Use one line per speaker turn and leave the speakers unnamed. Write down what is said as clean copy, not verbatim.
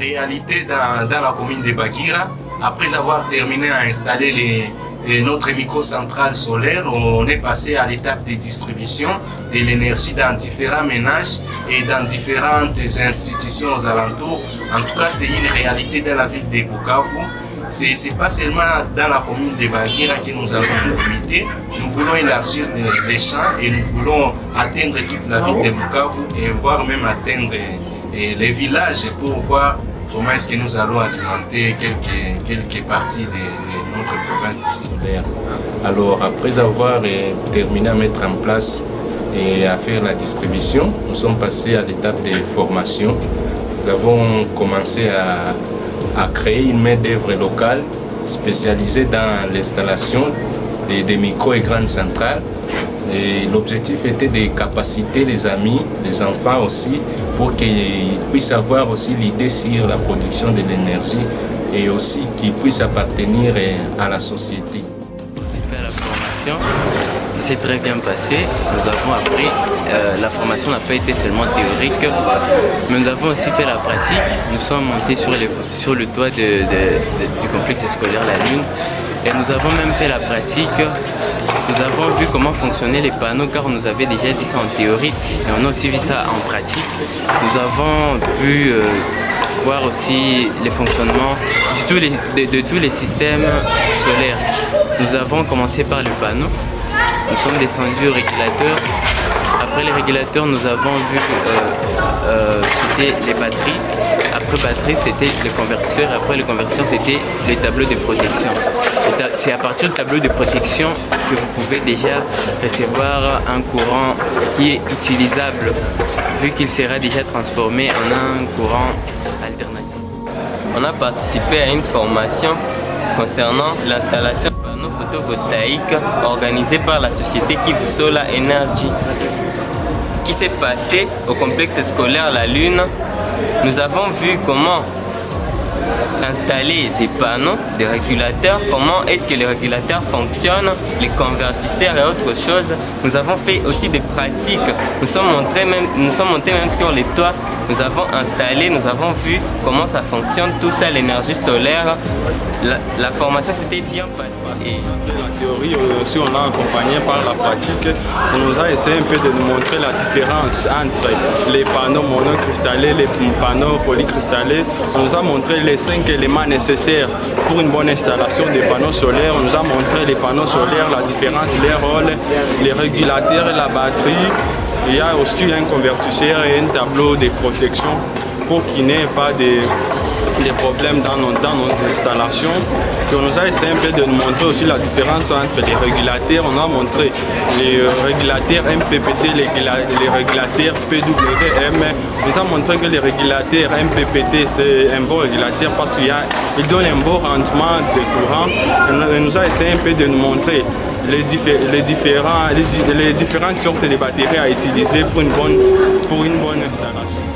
réalité dans la commune de Bagira. Après avoir terminé à installer notre microcentrale solaire, on est passé à l'étape de distribution de l'énergie dans différents ménages et dans différentes institutions aux alentours. En tout cas, c'est une réalité dans la ville de Bukavu. C'est pas seulement dans la commune de Bagira que nous avons nous limité. Nous voulons élargir les champs et nous voulons atteindre toute la ville de Bukavu et voire même atteindre les villages pour voir comment est-ce que nous allons alimenter quelques parties de notre province d'ici. Alors, après avoir terminé à mettre en place et à faire la distribution, nous sommes passés à l'étape de formation. Nous avons commencé à créer une main-d'œuvre locale spécialisée dans l'installation des micro et grandes centrales. Et l'objectif était de capaciter les amis, les enfants aussi, pour qu'ils puissent avoir aussi l'idée sur la production de l'énergie et aussi qu'ils puissent appartenir à la société.
Super, la formation, ça s'est très bien passé. Nous avons appris, la formation n'a pas été seulement théorique, mais nous avons aussi fait la pratique. Nous sommes montés sur le toit du complexe scolaire La Lune et nous avons même fait la pratique. Nous avons vu comment fonctionnaient les panneaux car on nous avait déjà dit ça en théorie et on a aussi vu ça en pratique. Nous avons pu voir aussi les fonctionnements de tous les systèmes solaires. Nous avons commencé par le panneau, nous sommes descendus au régulateur. Après les régulateurs, nous avons vu c'était les batteries. Après batterie, c'était le convertisseur. Après le convertisseur, c'était les tableaux de protection. C'est à partir du tableau de protection que vous pouvez déjà recevoir un courant qui est utilisable, vu qu'il sera déjà transformé en un courant alternatif.
On a participé à une formation concernant l'installation de panneaux photovoltaïques organisée par la société Kivu Solar Energy, qui s'est passé au complexe scolaire La Lune. Nous avons vu comment installer des panneaux, des régulateurs, comment est-ce que les régulateurs fonctionnent, les convertisseurs et autre chose. Nous avons fait aussi des pratiques. Nous sommes montés même sur les toits. Nous avons installé, nous avons vu comment ça fonctionne, tout ça, l'énergie solaire. La formation s'était bien passée.
La théorie aussi, on a accompagné par la pratique. On nous a essayé un peu de nous montrer la différence entre les panneaux monocristallés et les panneaux polycristallés. On nous a montré les 5 éléments nécessaires pour une bonne installation des panneaux solaires. On nous a montré les panneaux solaires, la différence, les rôles, les régulateurs et la batterie. Il y a aussi un convertisseur et un tableau de protection pour qu'il n'y ait pas des problèmes dans nos installations. Et on nous a essayé un peu de nous montrer aussi la différence entre les régulateurs. On a montré les régulateurs MPPT, les régulateurs PWM. On nous a montré que les régulateurs MPPT, c'est un bon régulateur parce qu'il donne un bon rendement de courant. On nous a essayé un peu de nous montrer les différentes sortes de batteries à utiliser pour une bonne installation.